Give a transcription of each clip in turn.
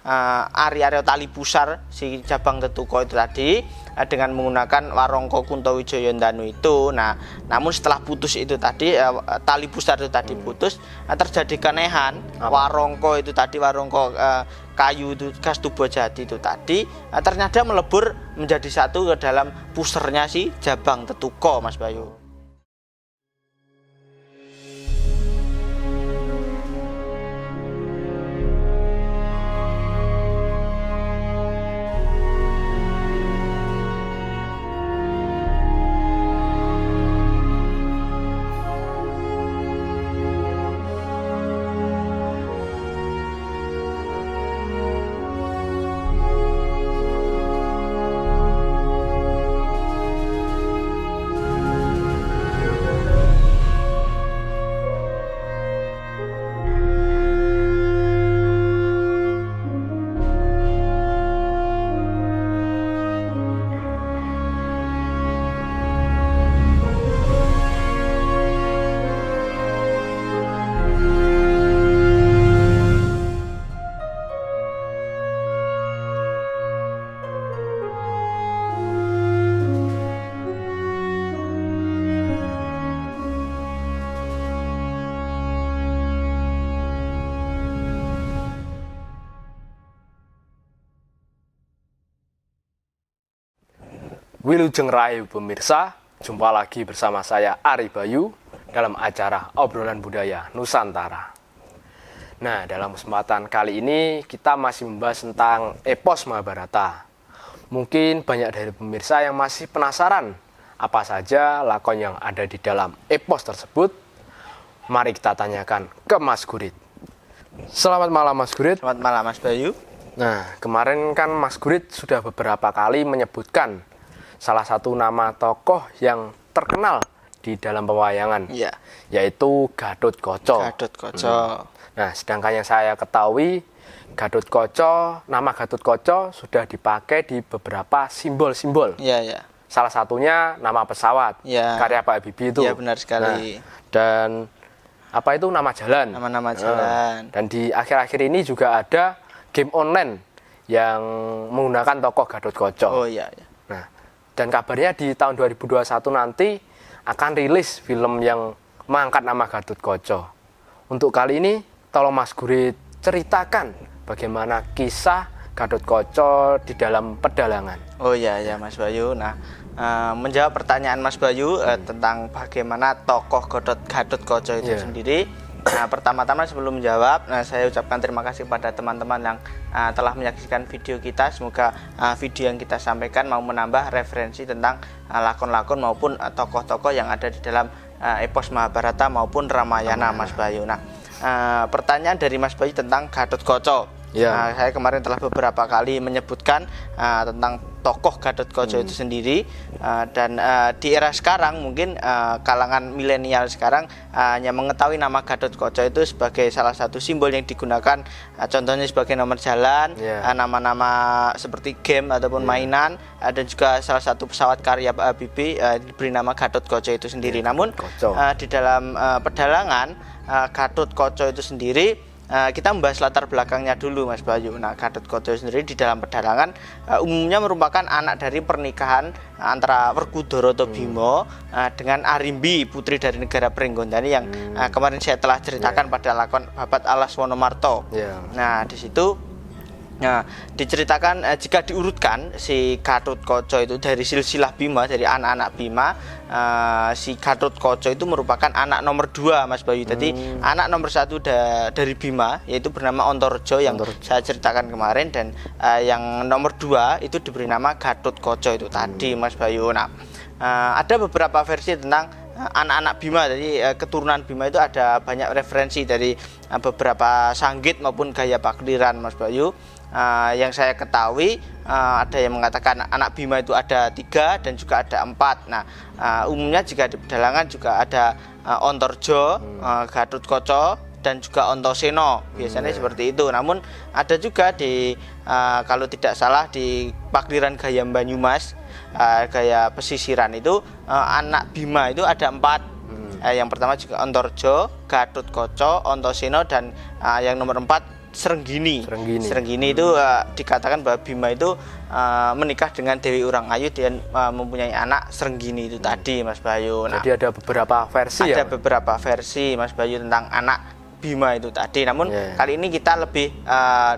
Ari-Aryo tali pusar si Jabang Tetuko itu tadi dengan menggunakan Warangka Kuntawijaya Danu itu. Nah, namun setelah putus itu tadi tali pusar itu tadi putus, terjadi keanehan. Warangka itu tadi Warangka kayu itu Kastubajati itu tadi ternyata melebur menjadi satu ke dalam pusernya si Jabang Tetuko, Mas Bayu. Wilujeng Rahayu pemirsa, jumpa lagi bersama saya Ari Bayu dalam acara Obrolan Budaya Nusantara. Nah, dalam kesempatan kali ini kita masih membahas tentang epos Mahabharata. Mungkin banyak dari pemirsa yang masih penasaran apa saja lakon yang ada di dalam epos tersebut. Mari kita tanyakan ke Mas Gurit. Selamat malam Mas Gurit. Selamat malam Mas Bayu. Nah, kemarin kan Mas Gurit sudah beberapa kali menyebutkan salah satu nama tokoh yang terkenal di dalam pewayangan, yaitu Gatotkaca. Nah, sedangkan yang saya ketahui, nama Gatotkaca sudah dipakai di beberapa simbol-simbol. Salah satunya nama pesawat, karya Pak Habibie itu. Iya, benar sekali. Nah, dan apa itu nama jalan? Nama-nama jalan. Dan di akhir-akhir ini juga ada game online yang menggunakan tokoh Gatotkaca. Oh iya. Nah, dan kabarnya di tahun 2021 nanti akan rilis film yang mengangkat nama Gatotkaca. Untuk kali ini, tolong Mas Gurit ceritakan bagaimana kisah Gatotkaca di dalam pedalangan. Oh iya Mas Bayu. Nah, menjawab pertanyaan Mas Bayu tentang bagaimana tokoh Gatotkaca itu sendiri. Nah, pertama-tama sebelum menjawab, saya ucapkan terima kasih kepada teman-teman yang telah menyaksikan video kita. Semoga video yang kita sampaikan mau menambah referensi tentang lakon-lakon maupun tokoh-tokoh yang ada di dalam epos Mahabharata maupun Ramayana, Mas Bayu. Nah, pertanyaan dari Mas Bayu tentang Gatotkaca. Nah, saya kemarin telah beberapa kali menyebutkan tentang tokoh Gatotkaca itu sendiri, dan di era sekarang mungkin kalangan milenial sekarang hanya mengetahui nama Gatotkaca itu sebagai salah satu simbol yang digunakan, contohnya sebagai nomor jalan, nama-nama seperti game ataupun mainan, dan juga salah satu pesawat karya Pak Habibie diberi nama Gatotkaca itu sendiri. Namun di dalam pedalangan Gatotkaca itu sendiri, kita membahas latar belakangnya dulu, Mas Bayu. Nah, Gatotkaca sendiri di dalam pedalangan umumnya merupakan anak dari pernikahan antara Werkudara atau Bima dengan Arimbi, putri dari negara Pringgondani yang kemarin saya telah ceritakan pada lakon Babat Alas Wonomarto. Nah, di situ diceritakan jika diurutkan si Gatotkaca itu dari silsilah Bima, dari anak-anak Bima, si Gatotkaca itu merupakan anak nomor 2, Mas Bayu. Jadi anak nomor 1 dari Bima yaitu bernama Antareja yang saya ceritakan kemarin, dan yang nomor 2 itu diberi nama Gatotkaca itu tadi, Mas Bayu. Nah, ada beberapa versi tentang anak-anak Bima. Jadi keturunan Bima itu ada banyak referensi dari beberapa sanggit maupun gaya pakliran, Mas Bayu. Yang saya ketahui ada yang mengatakan anak Bima itu ada 3 dan juga ada 4. Nah, umumnya jika di pedalangan juga ada Antareja, Gatotkaca, dan juga Antasena, biasanya seperti itu. Namun ada juga di kalau tidak salah di pakliran gaya Banyumas, gaya pesisiran itu anak Bima itu ada 4. Yang pertama juga Antareja, Gatotkaca, Antasena, dan yang nomor 4 Serenggini. Serenggini. Itu dikatakan bahwa Bima itu menikah dengan Dewi Urangayu dan mempunyai anak Serenggini itu tadi, Mas Bayu. Nah, jadi ada beberapa versi ya? Ada beberapa versi, Mas Bayu, tentang anak Bima itu tadi. Namun kali ini kita lebih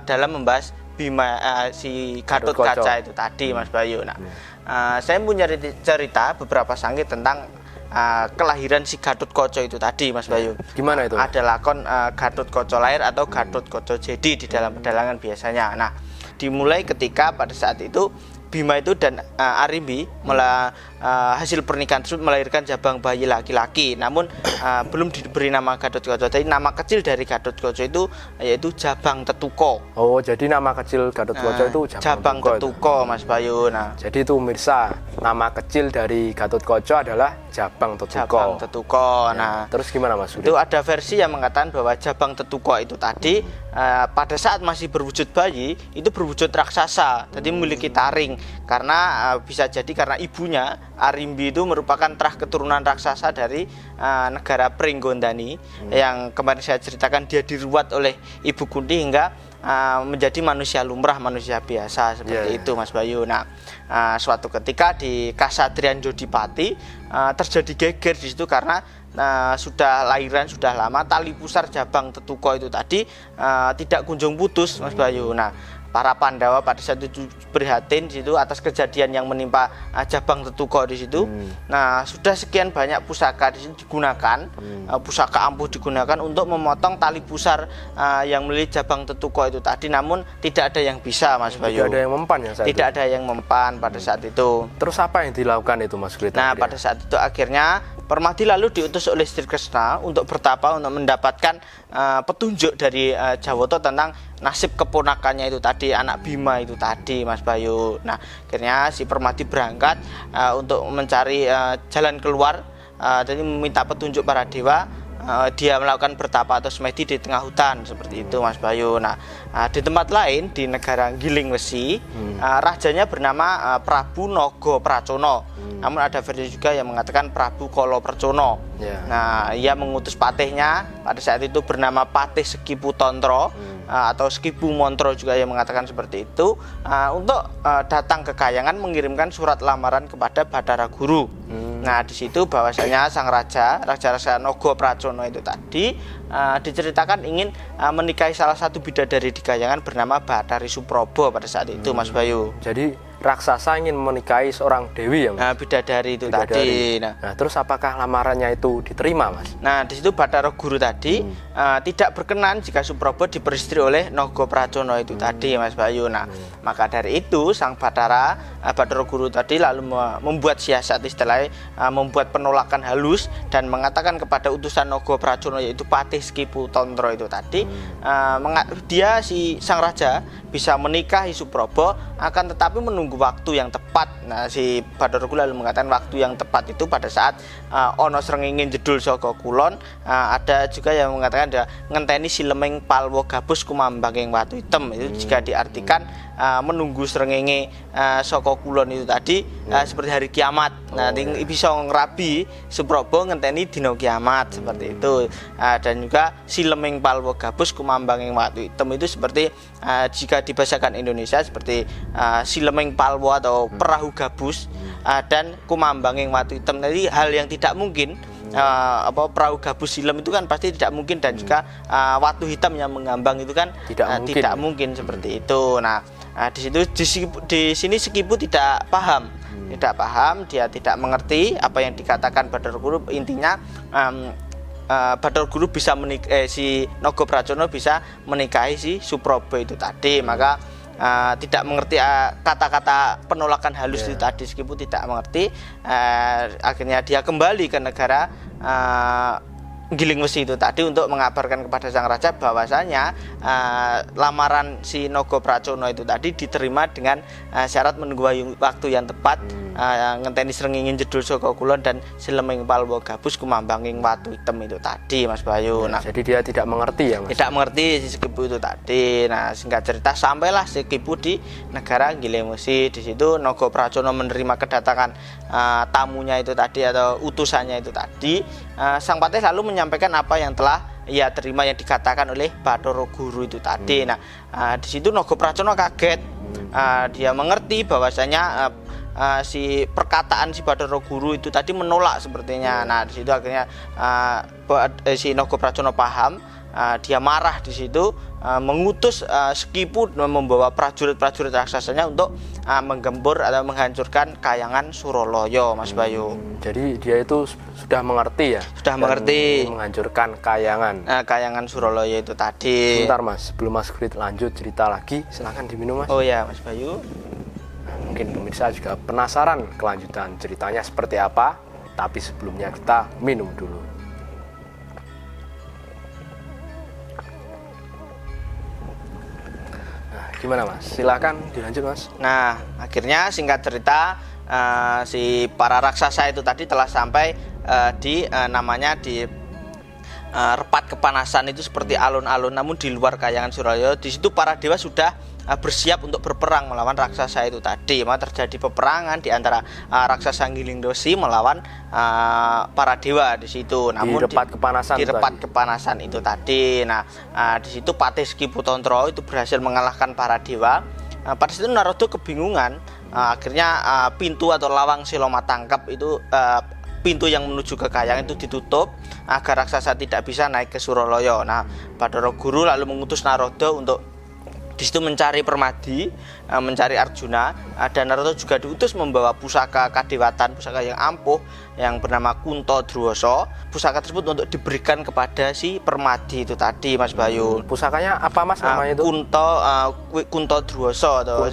dalam membahas Bima si Gatot Kaca itu tadi, Mas Bayu. Nah, saya punya cerita beberapa sangkit tentang kelahiran si Gatot Kaca itu tadi, Mas Bayu. Gimana itu? Ada lakon Gatot Kaca lahir atau Gatot Kaca jadi di dalam pedalangan biasanya. Nah, dimulai ketika pada saat itu Bima itu dan Arimbi hasil pernikahan tersebut melahirkan jabang bayi laki-laki. Namun belum diberi nama Gatot Kaca. Jadi nama kecil dari Gatot Kaca itu yaitu Jabang Tetuko. Oh, jadi nama kecil Gatot Kaca itu Jabang Tetuko, Mas Bayu. Nah, jadi itu pemirsa, nama kecil dari Gatot Kaca adalah Jabang Tetuko. Jabang Tetuko. Nah, terus gimana, Mas? Itu ada versi yang mengatakan bahwa Jabang Tetuko itu tadi pada saat masih berwujud bayi itu berwujud raksasa, jadi memiliki taring karena bisa jadi karena ibunya Arimbi itu merupakan terah keturunan raksasa dari negara Pringgondani yang kemarin saya ceritakan, dia diruat oleh Ibu Kunti hingga menjadi manusia lumrah, manusia biasa seperti itu, Mas Bayu. Nah, suatu ketika di Kasatriyan Jodipati terjadi geger di situ karena sudah lahiran sudah lama, tali pusar Jabang Tetuko itu tadi tidak kunjung putus, Mas Bayu. Nah, para Pandawa pada saat itu prihatin di situ atas kejadian yang menimpa Jabang Tetuko di situ. Nah, sudah sekian banyak pusaka di situ digunakan, pusaka ampuh digunakan untuk memotong tali pusar yang melilit Jabang Tetuko itu tadi. Namun tidak ada yang bisa, Mas Bayu. Tidak ada yang mempan ya saat Tidak itu? ada yang mempan pada saat itu. Terus apa yang dilakukan itu, Mas Gulita? Nah, pada saat itu akhirnya Permadi lalu diutus oleh Sri Kresna untuk bertapa untuk mendapatkan petunjuk dari Jawata tentang nasib keponakannya itu tadi, anak Bima itu tadi, Mas Bayu. Nah, akhirnya si Permadi berangkat untuk mencari jalan keluar, jadi meminta petunjuk para dewa. Dia melakukan bertapa atau semedi di tengah hutan seperti itu, Mas Bayu. Nah, di tempat lain di negara Giling Wesi, rajanya bernama Prabu Nogo Pracono. Namun ada versi juga yang mengatakan Prabu Kolo Percono. Nah, ia mengutus patihnya pada saat itu bernama Patih Sekipu Tontro atau Sekipu Montro juga yang mengatakan seperti itu, untuk datang ke Kayangan mengirimkan surat lamaran kepada Bathara Guru. Nah, di situ bahwasanya sang raja Nogo Pracono itu tadi diceritakan ingin menikahi salah satu bidadari di Kayangan bernama Bathari Suprobo pada saat itu, Mas Bayu. Jadi raksasa ingin menikahi seorang dewi ya, Mas? Nah, bidadari itu tadi. Nah, terus apakah lamarannya itu diterima, Mas? Nah, di situ Bathara Guru tadi tidak berkenan jika Suprobo diperistri oleh Nogo Pracono itu tadi, Mas Bayu. Nah, maka dari itu sang Bathara Guru tadi lalu membuat siasat, istilahnya membuat penolakan halus dan mengatakan kepada utusan Nogo Pracono yaitu Patih Sekipu Tontro itu tadi, dia si sang raja bisa menikahi Suprobo, akan tetapi menunggu waktu yang tepat. Nah, si Bathara Guru lalu mengatakan waktu yang tepat itu pada saat ono srengenge jedul saka kulon. Ada juga yang mengatakan ada ngenteni silemeng palwa gabus kumambanging watu hitam. Itu jika diartikan menunggu srengenge saka kulon itu tadi seperti hari kiamat. Nah, bisa ngrabi Suprobo ngenteni dina kiamat seperti itu. Dan juga silemeng palwa gabus kumambanging watu hitam itu seperti jika dibahasakan Indonesia seperti silemeng palwa atau perahu gabus dan kumambanging watu hitam. Jadi hal yang tidak mungkin, perahu gabus silem itu kan pasti tidak mungkin, dan juga watu hitam yang mengambang itu kan tidak mungkin seperti itu. Nah, di sini Sekipu tidak paham, dia tidak mengerti apa yang dikatakan Bathara Guru. Intinya Bathara Guru bisa si Nogo Pracono bisa menikahi si Suprobo itu tadi, maka tidak mengerti kata-kata penolakan halus itu tadi. Sekipu tidak mengerti, akhirnya dia kembali ke negara Giling Wesi itu tadi untuk mengabarkan kepada sang raja bahwasanya lamaran si Nogo Pracono itu tadi diterima dengan syarat menunggu waktu yang tepat, ngenteni srengenge jedul saka kulon dan silemeng palwa gabus kumambanging watu hitam itu tadi, Mas Bayu. Nah, jadi dia tidak mengerti ya, Mas? Tidak mengerti si Sekipu itu tadi. Nah, singkat cerita sampailah Sekipu di negara Giling Wesi. Di situ Nogo Pracono menerima kedatangan tamunya itu tadi atau utusannya itu tadi. Sang patih lalu menyampaikan apa yang telah ia terima yang dikatakan oleh Bathara Guru itu tadi. Nah, di situ Nagapracana kaget. Dia mengerti bahwasanya si perkataan si Bathara Guru itu tadi menolak sepertinya. Nah, di situ akhirnya si Nagapracana paham. Dia marah di situ, mengutus Sekipu membawa prajurit-prajurit raksasanya untuk menggempur atau menghancurkan Kahyangan Suralaya, Mas Bayu. Jadi dia itu sudah mengerti ya? Sudah mengerti. Menghancurkan Kahyangan. Kahyangan Suralaya itu tadi. Sebentar Mas, sebelum Mas Grit lanjut cerita lagi, silahkan diminum Mas. Oh ya, Mas Bayu. Mungkin pemirsa juga penasaran kelanjutan ceritanya seperti apa, tapi sebelumnya kita minum dulu. Gimana Mas? Silakan dilanjut Mas. Nah, akhirnya singkat cerita si para raksasa itu tadi telah sampai di namanya di Repat Kepanasan itu seperti alun-alun, namun di luar Kahyangan Suralaya. Di situ para dewa sudah bersiap untuk berperang melawan raksasa itu tadi. Maka terjadi peperangan di antara raksasa Gilingdosi melawan para dewa di situ. Namun di Repat Kepanasan itu tadi. Nah, di situ Patih Skiputantara itu berhasil mengalahkan para dewa. Pada situ Narada kebingungan. Akhirnya pintu atau lawang Silomatangkap itu pintu yang menuju ke Kahyangan itu ditutup agar raksasa tidak bisa naik ke Suralaya. Nah, Bathara Guru lalu mengutus Narada untuk di situ mencari Permadi, mencari Arjuna, dan Narada juga diutus membawa pusaka kadewatan, pusaka yang ampuh yang bernama Kunto Druwasa. Pusaka tersebut untuk diberikan kepada si Permadi itu tadi, Mas Bayu. Pusakanya apa Mas namanya itu? Kunto Druwasa atau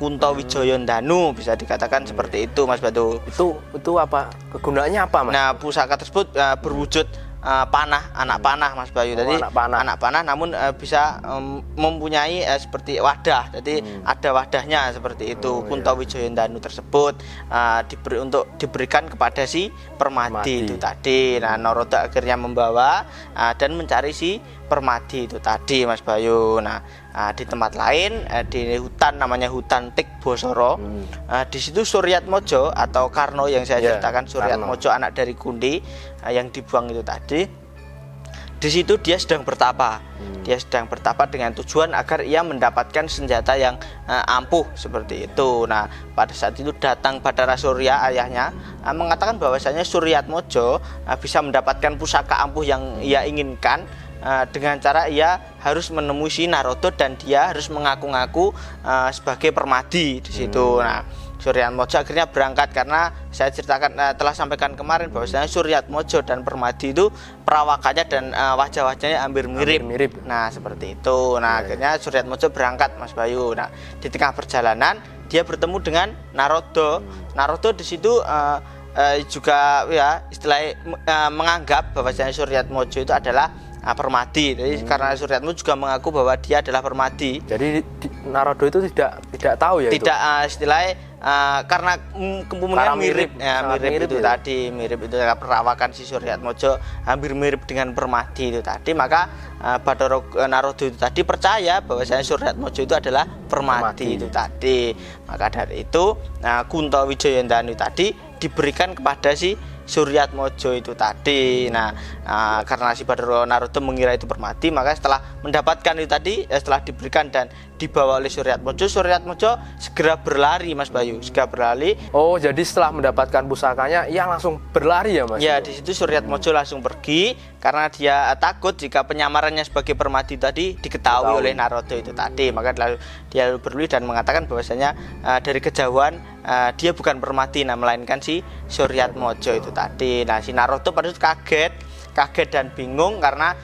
Kunto Wijaya Danu, bisa dikatakan seperti itu, Mas Bayu. Itu apa? Kegunaannya apa Mas? Nah, pusaka tersebut berwujud panah, anak panah, Mas Bayu. Jadi anak panah namun bisa mempunyai seperti wadah. Jadi ada wadahnya seperti itu. Kunto Wijaya Danu tersebut diberikan kepada si Permadi itu tadi. Nah, Narada akhirnya membawa dan mencari si Permadi itu tadi, Mas Bayu. Nah, di tempat lain di hutan namanya hutan Tikbasara. Di situ Suryatmaja atau Karna yang saya ceritakan, Suryatmaja anak dari Kunti yang dibuang itu tadi. Di situ dia sedang bertapa. Dia sedang bertapa dengan tujuan agar ia mendapatkan senjata yang ampuh seperti itu. Nah, pada saat itu datang Bathara Surya ayahnya mengatakan bahwasanya Suryatmaja bisa mendapatkan pusaka ampuh yang ia inginkan dengan cara ia harus menemui si Narada dan dia harus mengaku-ngaku sebagai Permadi di situ. Nah, Suryatmaja akhirnya berangkat karena saya ceritakan telah sampaikan kemarin bahwasanya Suryatmaja dan Permadi itu perawakannya dan wajah-wajahnya hampir mirip. Nah, seperti itu. Nah, akhirnya Suryatmaja berangkat, Mas Bayu. Nah, di tengah perjalanan dia bertemu dengan Narada. Narada di situ juga ya istilahnya menganggap bahwasanya Suryatmaja itu adalah Permadi. Jadi karena Suryatmaja juga mengaku bahwa dia adalah Permadi. Jadi Narada itu tidak tahu ya? Tidak istilahnya karena kemungkinan mirip itu tadi, mirip itu perawakan si Suryatmaja hampir mirip dengan Permadi itu tadi. Maka Bathara Narada itu tadi percaya bahwasanya Suryatmaja itu adalah Permadi itu tadi. Maka dari itu Kunto Wijaya Danu tadi diberikan kepada si Suryatmaja itu tadi. Nah, karena si Bathara Narada mengira itu Permadi, maka setelah mendapatkan itu tadi, setelah diberikan dan dibawa oleh Suryatmaja, Suryatmaja segera berlari, Mas Bayu, segera berlari. Oh, jadi setelah mendapatkan pusakanya, ia langsung berlari ya, Mas? Ya, di situ Suryatmaja langsung pergi karena dia takut jika penyamarannya sebagai Permadi tadi diketahui oleh Narada itu tadi. Maka dia berlari dan mengatakan bahwasanya dari kejauhan dia bukan Permadi, melainkan si Suryatmaja itu tadi. Nah, si Narada pada itu kaget dan bingung karena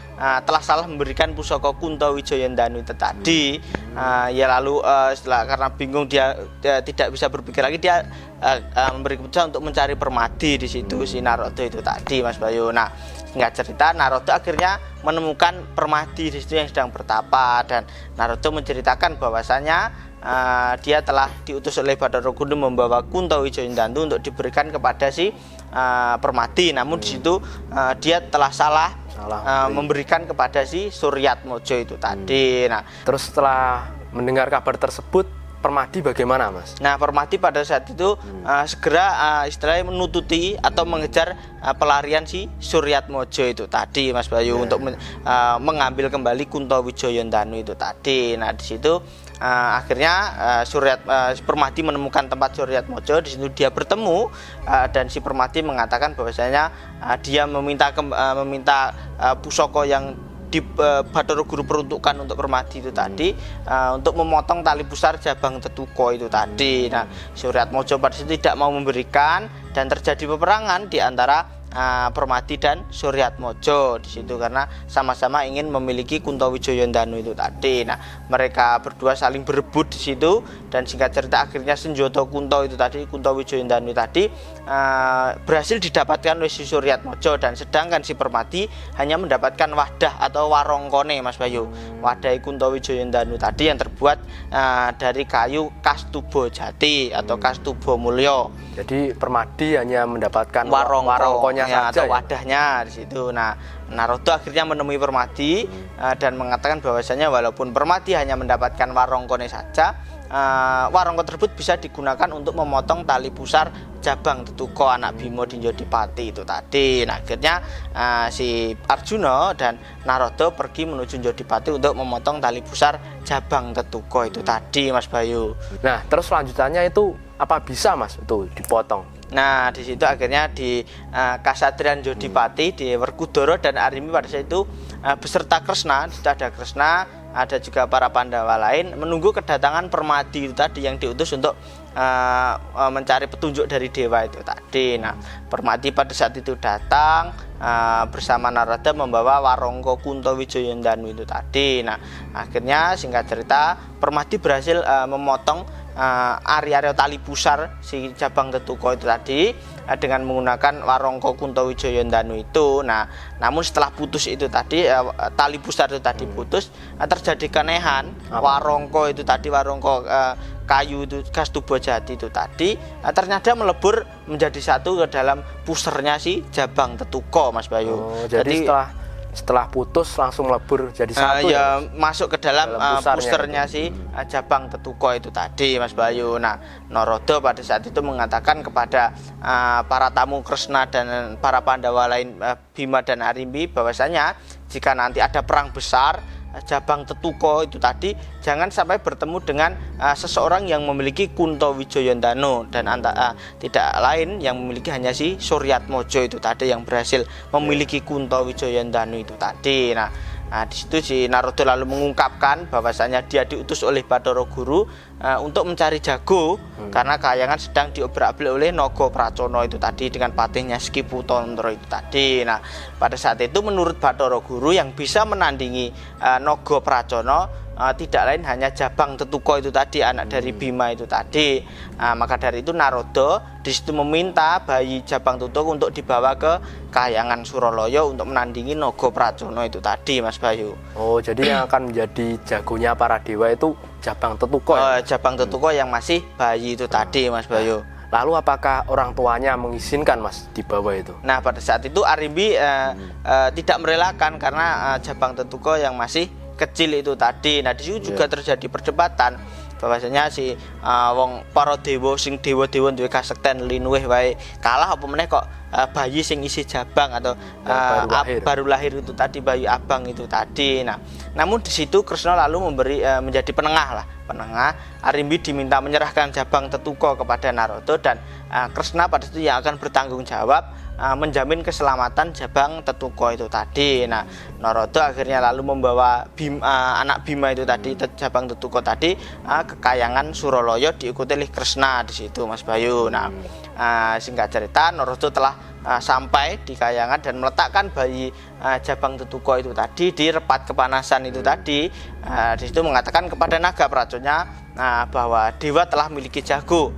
telah salah memberikan pusaka Kunto Wijaya Danu itu tadi. Ya lalu setelah karena bingung dia tidak bisa berpikir lagi, dia memberi keputusan untuk mencari Permadi di situ si Narada itu tadi, Mas Bayu. Nah, singkat cerita Narada akhirnya menemukan Permadi di situ yang sedang bertapa, dan Narada menceritakan bahwasanya dia telah diutus oleh Bathara Guru membawa Kunto Wijaya Danu untuk diberikan kepada si Permadi. Namun di situ dia telah salah memberikan kepada si Suryatmaja itu tadi. Nah, terus setelah mendengar kabar tersebut, Permadi bagaimana, Mas? Nah, Permadi pada saat itu segera istilahnya menututi atau mengejar pelarian si Suryatmojo itu tadi, Mas Bayu, untuk mengambil kembali Kuntowijoyondanu itu tadi. Nah, di situ akhirnya Permadi menemukan tempat Suryatmojo. Di situ dia bertemu dan si Permadi mengatakan bahwasanya dia meminta pusaka yang di Bathara Guru peruntukkan untuk Permadi itu tadi untuk memotong tali pusar Jabang Tetuko itu tadi. Nah, Suryatmojo pada situ tidak mau memberikan dan terjadi peperangan di antara Permadi dan Suryatmojo di situ karena sama-sama ingin memiliki Kuntowijoyondanu itu tadi. Nah, mereka berdua saling berebut di situ dan singkat cerita akhirnya senjata Kunto itu tadi, Kuntowijoyondanu tadi berhasil didapatkan oleh si Suryatmojo, dan sedangkan si Permadi hanya mendapatkan wadah atau warongkone, Mas Bayu. Wadah Kuntowijoyondanu tadi yang terbuat dari kayu Kastubo Jati atau Kastubo Mulyo. Jadi Permadi hanya mendapatkan warongkonya saja atau wadahnya di situ. Nah, Narada akhirnya menemui Permadi dan mengatakan bahwasanya walaupun Permadi hanya mendapatkan warongkone saja, warongko tersebut bisa digunakan untuk memotong tali pusar Jabang Tetuko anak Bima Dinjodipati itu tadi. Nah, akhirnya si Arjuna dan Narada pergi menuju Njodipati untuk memotong tali pusar Jabang Tetuko itu tadi, Mas Bayu. Nah, terus selanjutnya itu apa bisa, Mas, itu dipotong? Nah, di situ akhirnya di Kasatriyan Njodipati di Werkudara dan Arimi pada saat itu beserta Kresna, di situ ada Kresna, ada juga para Pandawa lain menunggu kedatangan Permadi itu tadi yang diutus untuk mencari petunjuk dari dewa itu tadi. Nah, Permadi pada saat itu datang bersama Narada membawa warongko Kuntowijoyondanu itu tadi. Nah, akhirnya singkat cerita Permadi berhasil memotong area tali pusar si Jabang Tetuko itu tadi dengan menggunakan warongko Kuntowijoyondanu itu. Nah, namun setelah putus itu tadi tali pusar itu tadi putus, terjadi keanehan. Warongko itu tadi, warongko kayu itu Kastubo Jati itu tadi ternyata melebur menjadi satu ke dalam pusernya si Jabang Tetuko, Mas Bayu. Jadi setelah putus langsung melebur jadi satu ya, masuk ke dalam pusernya si Jabang Tetuko itu tadi, Mas Bayu. Nah, Narada pada saat itu mengatakan kepada para tamu Kresna dan para Pandawa lain, Bima dan Arimbi, bahwasanya jika nanti ada perang besar Jabang Tetuko itu tadi jangan sampai bertemu dengan seseorang yang memiliki Kuntowijoyondanu, dan tidak lain yang memiliki hanya si Suryatmojo itu tadi yang berhasil memiliki Kuntowijoyondanu itu tadi. Nah, di situ si Narada lalu mengungkapkan bahwasanya dia diutus oleh Bathara Guru untuk mencari jago karena Kahyangan sedang diobrak-abrik oleh Naga Pracona itu tadi dengan patihnya Skiputondra itu tadi. Nah, pada saat itu menurut Bathara Guru yang bisa menandingi Naga Pracona tidak lain hanya Jabang Tetuko itu tadi, anak dari Bima itu tadi. Maka dari itu Narada di situ meminta bayi Jabang Tetuko untuk dibawa ke Kahyangan Suralaya untuk menandingi Naga Pracona itu tadi, Mas Bayu. Oh, jadi yang akan menjadi jagonya para dewa itu Jabang Tetuko ya? Jabang Tetuko yang masih bayi itu tadi, Mas Bayu. Lalu apakah orang tuanya mengizinkan, Mas, di bawah itu? Nah, pada saat itu Arimbi tidak merelakan karena Jabang Tetuko yang masih kecil itu tadi. Nah, di situ juga terjadi perdebatan bahwasanya si wong para dewa sing dewa-dewa duwe kasekten linuwih wae kalah apa meneh kok bayi sing isi jabang atau baru lahir itu tadi, bayi abang itu tadi. Nah, namun di situ Kresna lalu memberi menjadi penengah. Arimbi diminta menyerahkan Jabang Tetuko kepada Narada dan Kresna pada itu yang akan bertanggung jawab menjamin keselamatan Jabang Tetuko itu tadi. Nah, Narada akhirnya lalu membawa anak Bima itu tadi, Jabang Tetuko tadi ke Kahyangan Suralaya diikuti oleh Kresna di situ, Mas Bayu. Nah, singkat cerita Narada telah sampai di Kahyangan dan meletakkan bayi Jabang Tetuko itu tadi di repat kepanasan itu tadi. Di situ mengatakan kepada Naga Pracona bahwa dewa telah memiliki jago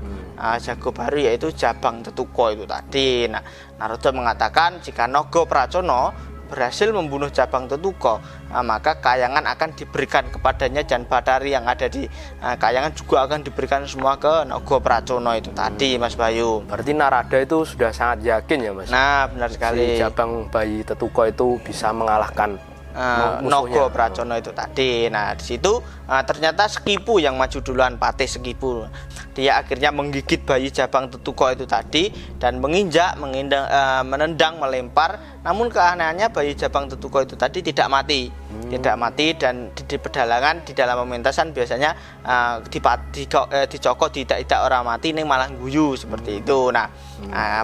baru yaitu Jabang Tetuko itu tadi. Nah, Narada mengatakan jika Naga Pracona berhasil membunuh Jabang Tetuko, maka Kahyangan akan diberikan kepadanya dan batari yang ada di Kahyangan juga akan diberikan semua ke Naga Pracona itu tadi, Mas Bayu. Berarti Narada itu sudah sangat yakin ya, Mas? Nah, benar sekali. Si Jabang bayi Tetuko itu bisa mengalahkan Nogo Pracono itu tadi. Nah, di situ ternyata Sekipu yang maju duluan, Patih Sekipu. Dia akhirnya menggigit bayi Jabang Tetuko itu tadi dan menendang, melempar. Namun keanehannya bayi Jabang Tetuko itu tadi tidak mati. Tidak mati, dan di pedalangan di dalam pementasan biasanya dicokot tidak orang mati ini malah guyu seperti itu. Nah,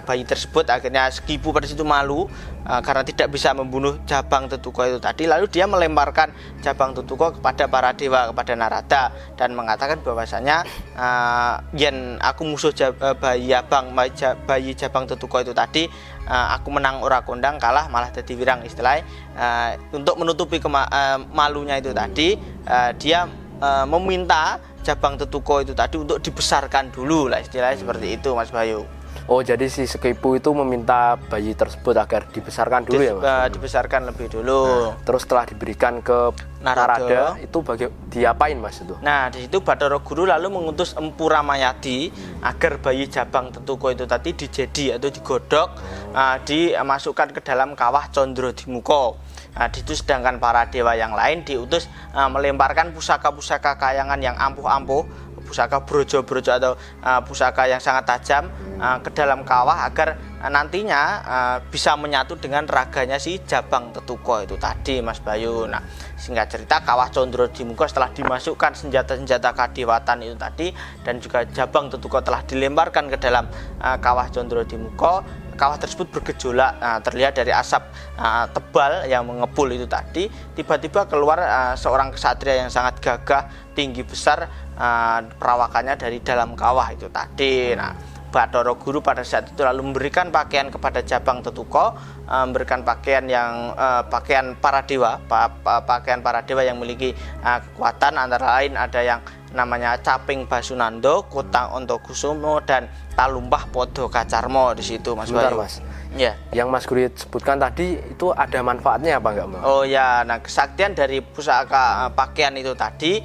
bayi tersebut akhirnya Sekipu pada situ malu karena tidak bisa membunuh Jabang Tetuko itu tadi. Lalu dia melemparkan Jabang Tetuko kepada para dewa, kepada Narada, dan mengatakan bahwasanya yen aku musuh bayi Jabang Tetuko itu tadi, aku menang ora kondang, kalah malah jadi wirang istilahnya. Untuk menutupi malunya itu tadi, dia meminta Jabang Tetuko itu tadi untuk dibesarkan dulu lah, istilahnya seperti itu, Mas Bayu. Oh, jadi si Sekipu itu meminta bayi tersebut agar dibesarkan dulu ya, Mas? Dibesarkan lebih dulu. Nah, terus setelah diberikan ke Narada, itu diapain, Mas, itu? Nah, di situ Bathara Guru lalu mengutus Empu Ramayadi agar bayi Jabang Tetuko itu tadi dijedi atau digodok, dimasukkan ke dalam kawah Condrodimuka. Nah, di situ sedangkan para dewa yang lain diutus melemparkan pusaka-pusaka kayangan yang ampuh-ampuh, pusaka brojo-brojo atau pusaka yang sangat tajam ke dalam kawah agar nantinya bisa menyatu dengan raganya si Jabang Tetuko itu tadi, Mas Bayu. Nah, singkat cerita kawah Condrodimuka setelah dimasukkan senjata-senjata kadewatan itu tadi dan juga Jabang Tetuko telah dilemparkan ke dalam kawah Condrodimuka, kawah tersebut bergejolak. Terlihat dari asap tebal yang mengepul itu tadi, tiba-tiba keluar seorang kesatria yang sangat gagah, tinggi besar, perawakannya dari dalam kawah itu tadi. Nah, Bathara Guru pada saat itu lalu memberikan pakaian kepada Jabang Tetuko, memberikan pakaian para dewa, pakaian para dewa yang memiliki kekuatan, antara lain ada yang namanya Caping Basunando, Kutang Ontokusumo, dan Talumpah Podo Kacarmo di situ, Mas Bayu. Mas. Ya. Yang Mas Guru sebutkan tadi itu ada manfaatnya apa enggak, Mas? Oh ya, nah kesaktian dari pusaka pakaian itu tadi,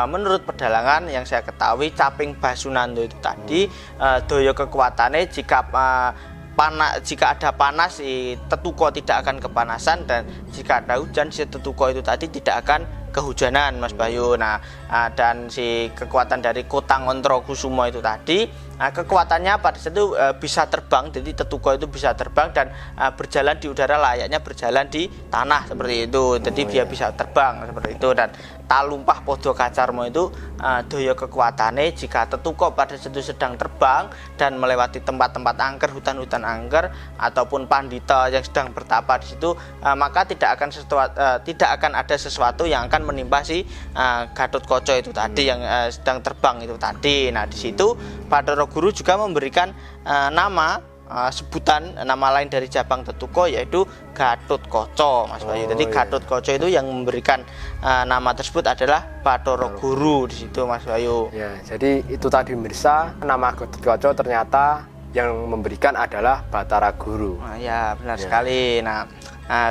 menurut pedalangan yang saya ketahui, Caping Basunando itu tadi daya kekuatannya jika ada panas si Tetuko tidak akan kepanasan, dan jika ada hujan si Tetuko itu tadi tidak akan kehujanan, Mas Bayu. Nah, dan si kekuatan dari Kutang Ontrokusumo itu tadi, kekuatannya pada saat itu bisa terbang, jadi Tetuko itu bisa terbang dan berjalan di udara layaknya berjalan di tanah seperti itu. Jadi dia bisa terbang seperti itu. Dan Talumpah Podo Kacarmo itu daya kekuatannya jika Tetuko pada saat itu sedang terbang dan melewati tempat-tempat angker, hutan-hutan angker ataupun pandita yang sedang bertapa di situ, maka tidak akan ada sesuatu yang akan menimpa si Gatotkaca itu tadi yang sedang terbang itu tadi. Nah, di situ Bathara Guru juga memberikan sebutan nama lain dari Jabang Tetuko, yaitu Gatotkaca, Mas Bayu. Jadi Gatotkaca itu yang memberikan nama tersebut adalah Bathara Guru di situ, Mas Bayu. Ya, jadi itu tadi pemirsa, nama Gatotkaca ternyata yang memberikan adalah Bathara Guru. Ya, benar sekali. Nah,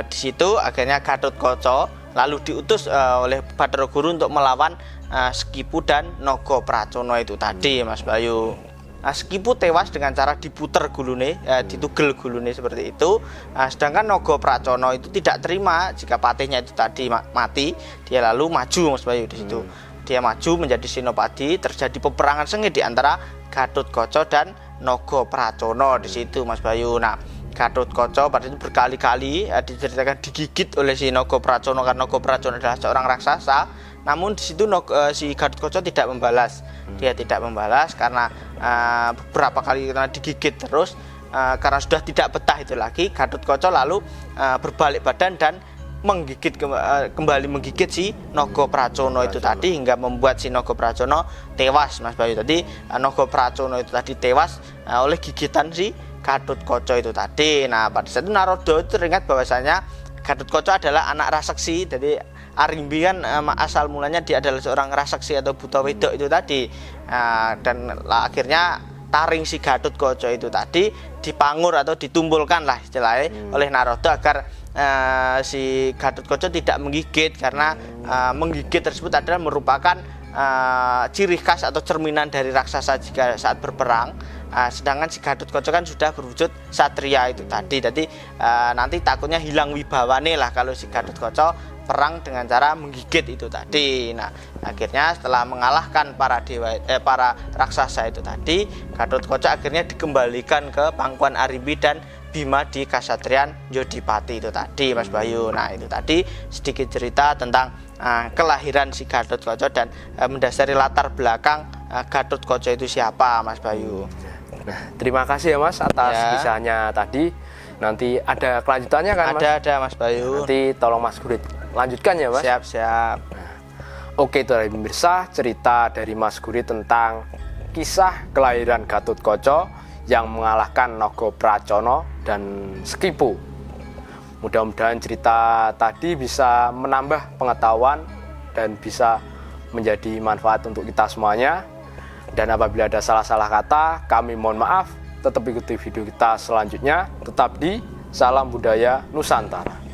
di situ akhirnya Gatotkaca lalu diutus oleh Bathara Guru untuk melawan Sekipu dan Nogo Pracono itu tadi, Mas Bayu. Sekipu tewas dengan cara diputer gulune, ditugel gulune seperti itu. Sedangkan Nogo Pracono itu tidak terima jika patihnya itu tadi mati, dia lalu maju, Mas Bayu, di situ. Dia maju menjadi senopati, terjadi peperangan sengit di antara Gatotkaca dan Nogo Pracono di situ, Mas Bayu. Nah, Gatotkaca pada itu berkali-kali diceritakan digigit oleh si Nogo Pracono karena Nogo Pracono adalah seorang raksasa. Namun di situ si Gatotkaca tidak membalas. Dia tidak membalas karena beberapa kali karena digigit terus, karena sudah tidak betah itu lagi, Gatotkaca lalu berbalik badan dan kembali menggigit si Nogo Pracono itu tadi hingga membuat si Nogo Pracono tewas, Mas Bayu. Tadi Nogo Pracono itu tadi tewas oleh gigitan si Gatotkaca itu tadi. Nah, pada saat itu Narada itu teringat bahwasanya Gatotkaca adalah anak raseksi. Jadi Arimbi kan asal mulanya dia adalah seorang raseksi atau buta wedok itu tadi. Dan akhirnya taring si Gatotkaca itu tadi dipangur atau ditumpulkan lah istilahnya oleh Narada agar si Gatotkaca tidak menggigit, karena menggigit tersebut adalah merupakan ciri khas atau cerminan dari raksasa jika saat berperang. sedangkan si Gatotkaca kan sudah berwujud satria itu tadi. Jadi nanti takutnya hilang wibawane lah kalau si Gatotkaca perang dengan cara menggigit itu tadi. Nah, akhirnya setelah mengalahkan para raksasa itu tadi, Gatotkaca akhirnya dikembalikan ke pangkuan Arimbi dan Bima di Kasatriyan Yodipati itu tadi, Mas Bayu. Nah, itu tadi sedikit cerita tentang kelahiran si Gatotkaca dan mendasari latar belakang Gatotkaca itu siapa, Mas Bayu. Nah, terima kasih ya Mas atas kisahnya tadi. Nanti ada kelanjutannya kan Mas? Ada Mas Bayu. Nanti tolong Mas Gurit lanjutkan ya Mas. Siap. Nah, oke itu dari pemirsa cerita dari Mas Gurit tentang kisah kelahiran Gatotkaca yang mengalahkan Nagapracana dan Sekipu. Mudah-mudahan cerita tadi bisa menambah pengetahuan dan bisa menjadi manfaat untuk kita semuanya. Dan apabila ada salah-salah kata, kami mohon maaf. Tetap ikuti video kita selanjutnya. Tetap di Salam Budaya Nusantara.